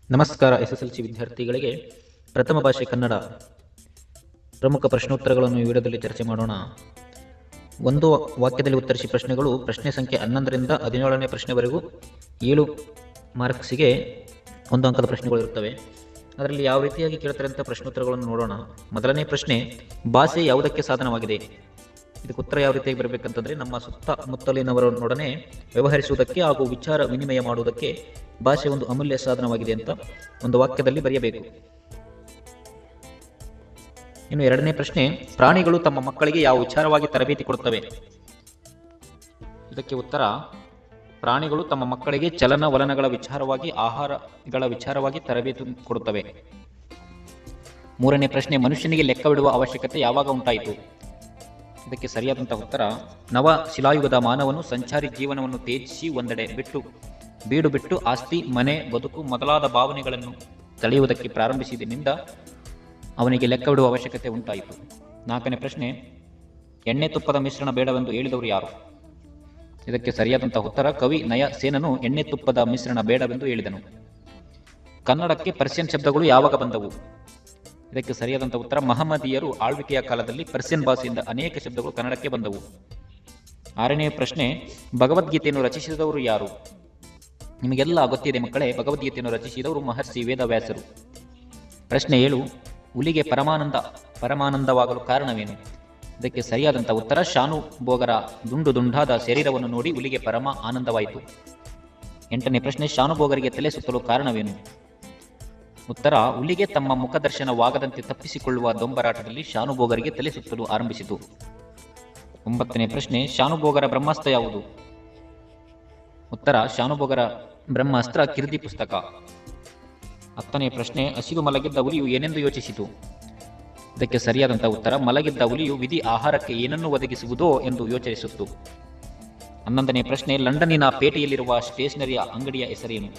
ನಮಸ್ಕಾರ. SSLC ವಿದ್ಯಾರ್ಥಿಗಳಿಗೆ ಪ್ರಥಮ ಭಾಷೆ ಕನ್ನಡ ಪ್ರಮುಖ ಪ್ರಶ್ನೋತ್ತರಗಳನ್ನು ಈ ವಿಡಿಯೋದಲ್ಲಿ ಚರ್ಚೆ ಮಾಡೋಣ. ಒಂದು ವಾಕ್ಯದಲ್ಲಿ ಉತ್ತರಿಸಿ ಪ್ರಶ್ನೆಗಳು ಪ್ರಶ್ನೆ ಸಂಖ್ಯೆ 11ರಿಂದ 17ನೇ ಪ್ರಶ್ನೆವರೆಗೂ 7 ಮಾರ್ಕ್ಸಿಗೆ 1 ಅಂಕದ ಪ್ರಶ್ನೆಗಳು ಇರುತ್ತವೆ. ಅದರಲ್ಲಿ ಯಾವ ರೀತಿಯಾಗಿ ಕೇಳ್ತಾರೆ ಅಂತ ಪ್ರಶ್ನೋತ್ತರಗಳನ್ನು ನೋಡೋಣ. ಮೊದಲನೇ ಪ್ರಶ್ನೆ, ಭಾಷೆ ಯಾವುದಕ್ಕೆ ಸಾಧನವಾಗಿದೆ? ಇದಕ್ಕೆ ಉತ್ತರ ಯಾವ ರೀತಿಯಾಗಿ ಬರಬೇಕಂತಂದರೆ, ನಮ್ಮ ಸುತ್ತಮುತ್ತಲಿನವರೊಡನೆ ವ್ಯವಹರಿಸುವುದಕ್ಕೆ ಹಾಗೂ ವಿಚಾರ ವಿನಿಮಯ ಮಾಡುವುದಕ್ಕೆ ಭಾಷೆ ಒಂದು ಅಮೂಲ್ಯ ಸಾಧನವಾಗಿದೆ ಅಂತ ಒಂದು ವಾಕ್ಯದಲ್ಲಿ ಬರೆಯಬೇಕು. ಇನ್ನು ಎರಡನೇ ಪ್ರಶ್ನೆ, ಪ್ರಾಣಿಗಳು ತಮ್ಮ ಮಕ್ಕಳಿಗೆ ಯಾವ ವಿಚಾರವಾಗಿ ತರಬೇತಿ ಕೊಡುತ್ತವೆ? ಇದಕ್ಕೆ ಉತ್ತರ, ಪ್ರಾಣಿಗಳು ತಮ್ಮ ಮಕ್ಕಳಿಗೆ ಚಲನವಲನಗಳ ವಿಚಾರವಾಗಿ, ಆಹಾರಗಳ ವಿಚಾರವಾಗಿ ತರಬೇತಿ ಕೊಡುತ್ತವೆ. ಮೂರನೇ ಪ್ರಶ್ನೆ, ಮನುಷ್ಯನಿಗೆ ಲೆಕ್ಕವಿಡುವ ಅವಶ್ಯಕತೆ ಯಾವಾಗ ಉಂಟಾಯಿತು? ಇದಕ್ಕೆ ಸರಿಯಾದಂತಹ ಉತ್ತರ, ನವ ಶಿಲಾಯುಗದ ಮಾನವನು ಸಂಚಾರಿ ಜೀವನವನ್ನು ತ್ಯಜಿಸಿ ಒಂದೆಡೆ ಬೀಡು ಬಿಟ್ಟು ಆಸ್ತಿ, ಮನೆ, ಬದುಕು ಮೊದಲಾದ ಭಾವನೆಗಳನ್ನು ತಳೆಯುವುದಕ್ಕೆ ಪ್ರಾರಂಭಿಸಿದಿನಿಂದ ಅವನಿಗೆ ಲೆಕ್ಕವಿಡುವ ಅವಶ್ಯಕತೆ ಉಂಟಾಯಿತು. ನಾಲ್ಕನೇ ಪ್ರಶ್ನೆ, ಎಣ್ಣೆ ತುಪ್ಪದ ಮಿಶ್ರಣ ಬೇಡವೆಂದು ಹೇಳಿದವರು ಯಾರು? ಇದಕ್ಕೆ ಸರಿಯಾದಂತಹ ಉತ್ತರ, ಕವಿ ನಯ ಸೇನನು ಎಣ್ಣೆ ತುಪ್ಪದ ಮಿಶ್ರಣ ಬೇಡವೆಂದು ಹೇಳಿದನು. ಕನ್ನಡಕ್ಕೆ ಪರ್ಷಿಯನ್ ಶಬ್ದಗಳು ಯಾವಾಗ ಬಂದವು? ಇದಕ್ಕೆ ಸರಿಯಾದಂಥ ಉತ್ತರ, ಮಹಮ್ಮದೀಯರು ಆಳ್ವಿಕೆಯ ಕಾಲದಲ್ಲಿ ಪರ್ಷಿಯನ್ ಭಾಷೆಯಿಂದ ಅನೇಕ ಶಬ್ದಗಳು ಕನ್ನಡಕ್ಕೆ ಬಂದವು. ಆರನೇ ಪ್ರಶ್ನೆ, ಭಗವದ್ಗೀತೆಯನ್ನು ರಚಿಸಿದವರು ಯಾರು? ನಿಮಗೆಲ್ಲ ಗೊತ್ತಿದೆ ಮಕ್ಕಳೇ, ಭಗವದ್ಗೀತೆಯನ್ನು ರಚಿಸಿದವರು ಮಹರ್ಷಿ ವೇದವ್ಯಾಸರು. ಪ್ರಶ್ನೆ 7, ಹುಲಿಗೆ ಪರಮಾನಂದವಾಗಲು ಕಾರಣವೇನು? ಇದಕ್ಕೆ ಸರಿಯಾದಂಥ ಉತ್ತರ, ಶಾನುಭೋಗರ ದುಂಡಾದ ಶರೀರವನ್ನು ನೋಡಿ ಹುಲಿಗೆ ಪರಮ ಆನಂದವಾಯಿತು. 8ನೇ ಪ್ರಶ್ನೆ, ಶಾನುಭೋಗರಿಗೆ ತಲೆ ಸುತ್ತಲು ಕಾರಣವೇನು? ಉತ್ತರ, ಹುಲಿಗೆ ತಮ್ಮ ಮುಖದರ್ಶನವಾಗದಂತೆ ತಪ್ಪಿಸಿಕೊಳ್ಳುವ ದೊಂಬರಾಟದಲ್ಲಿ ಶಾನುಭೋಗರಿಗೆ ತಲೆ ಸುತ್ತಲು ಆರಂಭಿಸಿತು. 9ನೇ ಪ್ರಶ್ನೆ, ಶಾನುಭೋಗರ ಬ್ರಹ್ಮಾಸ್ತ್ರ ಯಾವುದು? ಉತ್ತರ, ಶಾನುಭೋಗರ ಬ್ರಹ್ಮಾಸ್ತ್ರ ಕಿರ್ದಿ ಪುಸ್ತಕ. 10ನೇ ಪ್ರಶ್ನೆ, ಹಸಿದು ಮಲಗಿದ್ದ ಹುಲಿಯು ಏನೆಂದು ಯೋಚಿಸಿತು? ಇದಕ್ಕೆ ಸರಿಯಾದಂಥ ಉತ್ತರ, ಮಲಗಿದ್ದ ಹುಲಿಯು ವಿಧಿ ಆಹಾರಕ್ಕೆ ಏನನ್ನು ಒದಗಿಸುವುದೋ ಎಂದು ಯೋಚಿಸಿತು. 11ನೇ ಪ್ರಶ್ನೆ, ಲಂಡನ್ನಿನ ಪೇಟೆಯಲ್ಲಿರುವ ಸ್ಟೇಷನರಿಯ ಅಂಗಡಿಯ ಹೆಸರೇನು?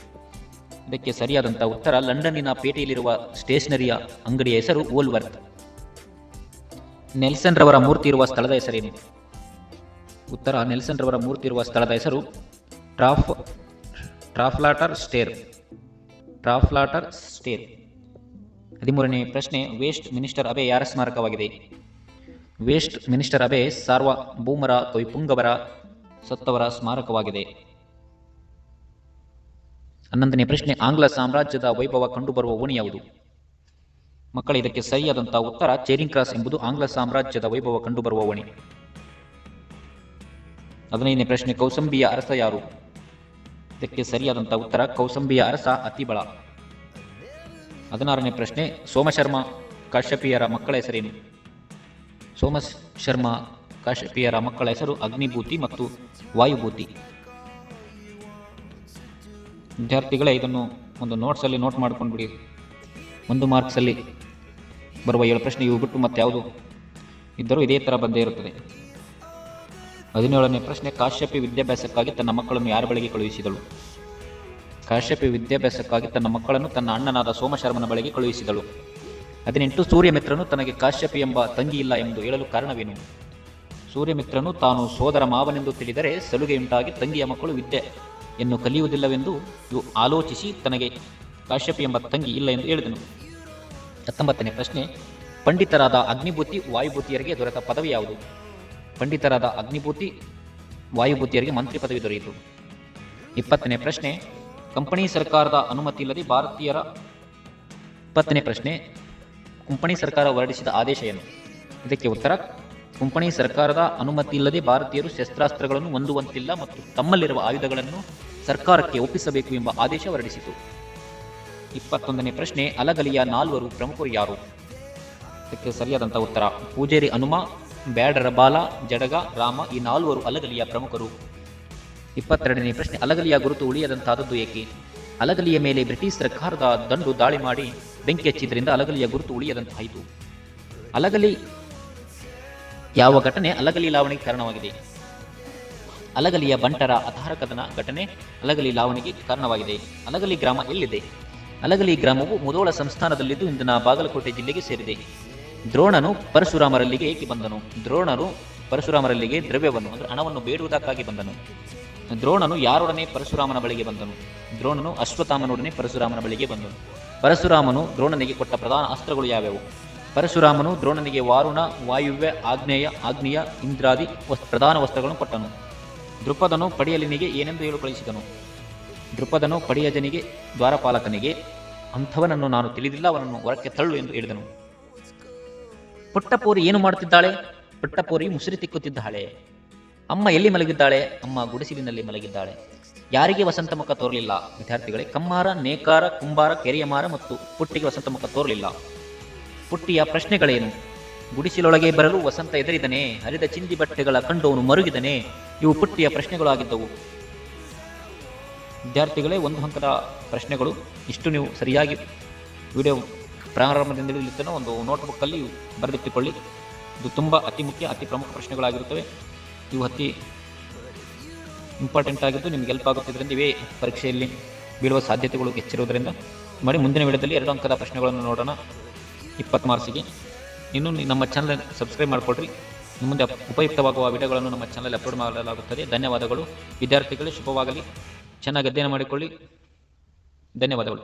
ಇದಕ್ಕೆ ಸರಿಯಾದಂಥ ಉತ್ತರ, ಲಂಡನ್ನಿನ ಪೇಟೆಯಲ್ಲಿರುವ ಸ್ಟೇಷನರಿಯ ಅಂಗಡಿಯ ಹೆಸರು ವೋಲ್ವರ್ತ್. ನೆಲ್ಸನ್ ರವರ ಮೂರ್ತಿ ಇರುವ ಸ್ಥಳದ ಹೆಸರೇನು? ಉತ್ತರ, ನೆಲ್ಸನ್ ರವರ ಮೂರ್ತಿ ಇರುವ ಸ್ಥಳದ ಹೆಸರು ಟ್ರಾಫ್ಲಾಟರ್ ಸ್ಟೇರ್. 13ನೇ ಪ್ರಶ್ನೆ, ವೇಸ್ಟ್ ಮಿನಿಸ್ಟರ್ ಅಬೆ ಯಾರ ಸ್ಮಾರಕವಾಗಿದೆ? ವೇಸ್ಟ್ ಮಿನಿಸ್ಟರ್ ಅಬೆ ಸಾರ್ವಭೌಮರ ಕವಿಪುಂಗವರ ಸತ್ತವರ ಸ್ಮಾರಕವಾಗಿದೆ. 11ನೇ ಪ್ರಶ್ನೆ, ಆಂಗ್ಲ ಸಾಮ್ರಾಜ್ಯದ ವೈಭವ ಕಂಡುಬರುವ ಓಣಿ ಯಾವುದು? ಮಕ್ಕಳು, ಇದಕ್ಕೆ ಸರಿಯಾದಂತಹ ಉತ್ತರ, ಚೇರಿಂಗ್ ಕ್ರಾಸ್ ಎಂಬುದು ಆಂಗ್ಲ ಸಾಮ್ರಾಜ್ಯದ ವೈಭವ ಕಂಡುಬರುವ ಓಣಿ. 15ನೇ ಪ್ರಶ್ನೆ, ಕೌಸಂಬಿಯ ಅರಸ ಯಾರು? ಇದಕ್ಕೆ ಸರಿಯಾದಂತಹ ಉತ್ತರ, ಕೌಸಂಬಿಯ ಅರಸ ಅತಿಬಳ. 16ನೇ ಪ್ರಶ್ನೆ, ಸೋಮಶರ್ಮ ಕಾಶ್ಯಪಿಯರ ಮಕ್ಕಳ ಹೆಸರೇನು? ಸೋಮಶರ್ಮ ಕಾಶ್ಯಪಿಯರ ಮಕ್ಕಳ ಹೆಸರು ಅಗ್ನಿಭೂತಿ ಮತ್ತು ವಾಯುಭೂತಿ. ವಿದ್ಯಾರ್ಥಿಗಳೇ, ಇದನ್ನು ಒಂದು ನೋಟ್ಸಲ್ಲಿ ನೋಟ್ ಮಾಡ್ಕೊಂಡು ಬಿಡಿ. 1 ಮಾರ್ಕ್ಸಲ್ಲಿ ಬರುವ 7 ಪ್ರಶ್ನೆ ಇವು ಬಿಟ್ಟು ಮತ್ತೆ ಯಾವುದು ಇದ್ದರೂ ಇದೇ ಥರ ಬಂದೇ ಇರುತ್ತದೆ. 17ನೇ ಪ್ರಶ್ನೆ, ಕಾಶ್ಯಪಿ ವಿದ್ಯಾಭ್ಯಾಸಕ್ಕಾಗಿ ತನ್ನ ಮಕ್ಕಳನ್ನು ಯಾರ ಬಳಿಗೆ ಕಳುಹಿಸಿದಳು? ಕಾಶ್ಯಪಿ ವಿದ್ಯಾಭ್ಯಾಸಕ್ಕಾಗಿ ತನ್ನ ಮಕ್ಕಳನ್ನು ತನ್ನ ಅಣ್ಣನಾದ ಸೋಮಶರ್ಮನ ಬಳಿಗೆ ಕಳುಹಿಸಿದಳು. 18, ಸೂರ್ಯಮಿತ್ರನು ತನಗೆ ಕಾಶ್ಯಪಿ ಎಂಬ ತಂಗಿ ಇಲ್ಲ ಎಂದು ಹೇಳಲು ಕಾರಣವೇನು? ಸೂರ್ಯಮಿತ್ರನು ತಾನು ಸೋದರ ಮಾವನೆಂದು ತಿಳಿದರೆ ಸಲುಗೆಯುಂಟಾಗಿ ತಂಗಿಯ ಮಕ್ಕಳು ವಿದ್ಯೆಯನ್ನು ಕಲಿಯುವುದಿಲ್ಲವೆಂದು ಆಲೋಚಿಸಿ ತನಗೆ ಕಾಶ್ಯಪಿ ಎಂಬ ತಂಗಿ ಇಲ್ಲ ಎಂದು ಹೇಳಿದನು. 19ನೇ ಪ್ರಶ್ನೆ, ಪಂಡಿತರಾದ ಅಗ್ನಿಭೂತಿ ವಾಯುಭೂತಿಯರಿಗೆ ದೊರೆತ ಪದವಿ ಯಾವುದು? ಪಂಡಿತರಾದ ಅಗ್ನಿಭೂತಿ ವಾಯುಭೂತಿಯರಿಗೆ ಮಂತ್ರಿ ಪದವಿ ದೊರೆಯಿತು. 20ನೇ ಪ್ರಶ್ನೆ, ಕಂಪನಿ ಸರ್ಕಾರದ ಅನುಮತಿ ಇಲ್ಲದೆ ಭಾರತೀಯರ 20ನೇ ಪ್ರಶ್ನೆ, ಕಂಪನಿ ಸರ್ಕಾರ ಹೊರಡಿಸಿದ ಆದೇಶ ಏನು? ಇದಕ್ಕೆ ಉತ್ತರ, ಕಂಪನಿ ಸರ್ಕಾರದ ಅನುಮತಿ ಇಲ್ಲದೆ ಭಾರತೀಯರು ಶಸ್ತ್ರಾಸ್ತ್ರಗಳನ್ನು ಹೊಂದುವಂತಿಲ್ಲ ಮತ್ತು ತಮ್ಮಲ್ಲಿರುವ ಆಯುಧಗಳನ್ನು ಸರ್ಕಾರಕ್ಕೆ ಒಪ್ಪಿಸಬೇಕು ಎಂಬ ಆದೇಶ ಹೊರಡಿಸಿತು. 21ನೇ ಪ್ರಶ್ನೆ, ಅಲಗಲಿಯ 4 ಪ್ರಮುಖರು ಯಾರು? ಇದಕ್ಕೆ ಸರಿಯಾದಂಥ ಉತ್ತರ, ಪೂಜೇರಿ ಹನುಮ, ಬ್ಯಾಡರ ಬಾಲ, ಜಡಗ, ರಾಮ ಈ 4 ಅಲಗಲಿಯ ಪ್ರಮುಖರು. 22ನೇ ಪ್ರಶ್ನೆ, ಅಲಗಲಿಯ ಗುರುತು ಉಳಿಯದಂತಾದದ್ದು ಏಕೆ? ಅಲಗಲಿಯ ಮೇಲೆ ಬ್ರಿಟಿಷ್ ಸರ್ಕಾರದ ದಂಡು ದಾಳಿ ಮಾಡಿ ಬೆಂಕಿ ಹಚ್ಚಿದ್ರಿಂದ ಅಲಗಲಿಯ ಗುರುತು ಉಳಿಯದಂತಾಯಿತು. ಅಲಗಲಿ ಯಾವ ಘಟನೆ ಅಲಗಲಿ ಲಾವಣಿಗೆ ಕಾರಣವಾಗಿದೆ? ಅಲಗಲಿಯ ಬಂಟರ ಅಧಾರಕದನ ಘಟನೆ ಅಲಗಲಿ ಲಾವಣಿಗೆ ಕಾರಣವಾಗಿದೆ. ಅಲಗಲಿ ಗ್ರಾಮ ಎಲ್ಲಿದೆ? ಅಲಗಲಿ ಗ್ರಾಮವು ಮುಧೋಳ ಸಂಸ್ಥಾನದಲ್ಲಿದ್ದು ಇಂದಿನ ಬಾಗಲಕೋಟೆ ಜಿಲ್ಲೆಗೆ ಸೇರಿದೆ. ದ್ರೋಣನು ಪರಶುರಾಮರಲ್ಲಿಗೆ ಏಕೆ ಬಂದನು? ದ್ರೋಣರು ಪರಶುರಾಮರಲ್ಲಿಗೆ ದ್ರವ್ಯವನ್ನು ಅಂದರೆ ಹಣವನ್ನು ಬೇಡುವುದಕ್ಕಾಗಿ ಬಂದನು. ದ್ರೋಣನು ಯಾರೊಡನೆ ಪರಶುರಾಮನ ಬಳಿಗೆ ಬಂದನು? ದ್ರೋಣನು ಅಶ್ವತ್ಥಾಮನೊಡನೆ ಪರಶುರಾಮನ ಬಳಿಗೆ ಬಂದನು. ಪರಶುರಾಮನು ದ್ರೋಣನಿಗೆ ಕೊಟ್ಟ ಪ್ರಧಾನ ಅಸ್ತ್ರಗಳು ಯಾವ್ಯಾವು? ಪರಶುರಾಮನು ದ್ರೋಣನಿಗೆ ವಾರುಣ, ವಾಯುವ್ಯ, ಆಗ್ನೇಯ, ಇಂದ್ರಾದಿ ಪ್ರಧಾನ ವಸ್ತ್ರಗಳನ್ನು ಕೊಟ್ಟನು. ದೃಪದನು ಪಡಿಯಲಿನಿಗೆ ಏನೆಂದು ಹೇಳು ಕಳಿಸಿದನು? ದೃಪದನು ಪಡಿಯಜನಿಗೆ ದ್ವಾರಪಾಲಕನಿಗೆ, ಅಂಥವನನ್ನು ನಾನು ತಿಳಿದಿಲ್ಲ, ಅವನನ್ನು ಹೊರಕ್ಕೆ ತಳ್ಳು ಎಂದು ಹೇಳಿದನು. ಪುಟ್ಟಪೋರಿ ಏನು ಮಾಡುತ್ತಿದ್ದಾಳೆ? ಪುಟ್ಟಪೋರಿ ಮುಸುರಿ ತಿಕ್ಕುತ್ತಿದ್ದಾಳೆ. ಅಮ್ಮ ಎಲ್ಲಿ ಮಲಗಿದ್ದಾಳೆ? ಅಮ್ಮ ಗುಡಿಸಿಲಿನಲ್ಲಿ ಮಲಗಿದ್ದಾಳೆ. ಯಾರಿಗೆ ವಸಂತ ಮುಖ ತೋರಲಿಲ್ಲ? ವಿದ್ಯಾರ್ಥಿಗಳೇ, ಕಮ್ಮಾರ, ನೇಕಾರ, ಕುಂಬಾರ, ಕೆರೆಯಮಾರ ಮತ್ತು ಪುಟ್ಟಿಗೆ ವಸಂತ ಮುಖ ತೋರಲಿಲ್ಲ. ಪುಟ್ಟಿಯ ಪ್ರಶ್ನೆಗಳೇನು? ಗುಡಿಸಿಲೊಳಗೆ ಬರಲು ವಸಂತ ಎದುರಿದನೆ, ಹರಿದ ಚಿಂದಿ ಬಟ್ಟೆಗಳ ಕಂಡವನು ಮರುಗಿದನೆ. ಇವು ಪುಟ್ಟಿಯ ಪ್ರಶ್ನೆಗಳಾಗಿದ್ದವು. ವಿದ್ಯಾರ್ಥಿಗಳೇ, ಒಂದು ಅಂಕದ ಪ್ರಶ್ನೆಗಳು ಇಷ್ಟು. ನೀವು ಸರಿಯಾಗಿ ವಿಡಿಯೋ ಪ್ರಾರಂಭದಿಂದ ಇಲ್ಲಿರ್ತೇನೆ ಒಂದು ನೋಟ್ಬುಕ್ಕಲ್ಲಿ ಬರೆದಿಟ್ಟುಕೊಳ್ಳಿ. ಇದು ತುಂಬ ಅತಿ ಮುಖ್ಯ, ಅತಿ ಪ್ರಮುಖ ಪ್ರಶ್ನೆಗಳಾಗಿರುತ್ತವೆ. ಇವು ಅತಿ ಇಂಪಾರ್ಟೆಂಟ್ ಆಗಿದ್ದು ನಿಮಗೆ ಹೆಲ್ಪ್ ಆಗುತ್ತಿದ್ದರಿಂದ ಇವೇ ಪರೀಕ್ಷೆಯಲ್ಲಿ ಬೀಳುವ ಸಾಧ್ಯತೆಗಳು ಹೆಚ್ಚಿರುವುದರಿಂದ ಮಾಡಿ. ಮುಂದಿನ ವಿಡಿಯೋದಲ್ಲಿ 2 ಅಂಕದ ಪ್ರಶ್ನೆಗಳನ್ನು ನೋಡೋಣ, 20 ಮಾರ್ಕ್ಸಿಗೆ. ಇನ್ನು ನಮ್ಮ ಚಾನಲ್ ಸಬ್ಸ್ಕ್ರೈಬ್ ಮಾಡಿಕೊಡ್ರಿ. ಮುಂದೆ ಉಪಯುಕ್ತವಾಗುವ ವಿಡಿಯೋಗಳನ್ನು ನಮ್ಮ ಚಾನಲ್ ಅಪ್ಲೋಡ್ ಮಾಡಲಾಗುತ್ತದೆ. ಧನ್ಯವಾದಗಳು ವಿದ್ಯಾರ್ಥಿಗಳೇ, ಶುಭವಾಗಲಿ. ಚೆನ್ನಾಗಿ ಅಧ್ಯಯನ ಮಾಡಿಕೊಳ್ಳಿ. ಧನ್ಯವಾದಗಳು.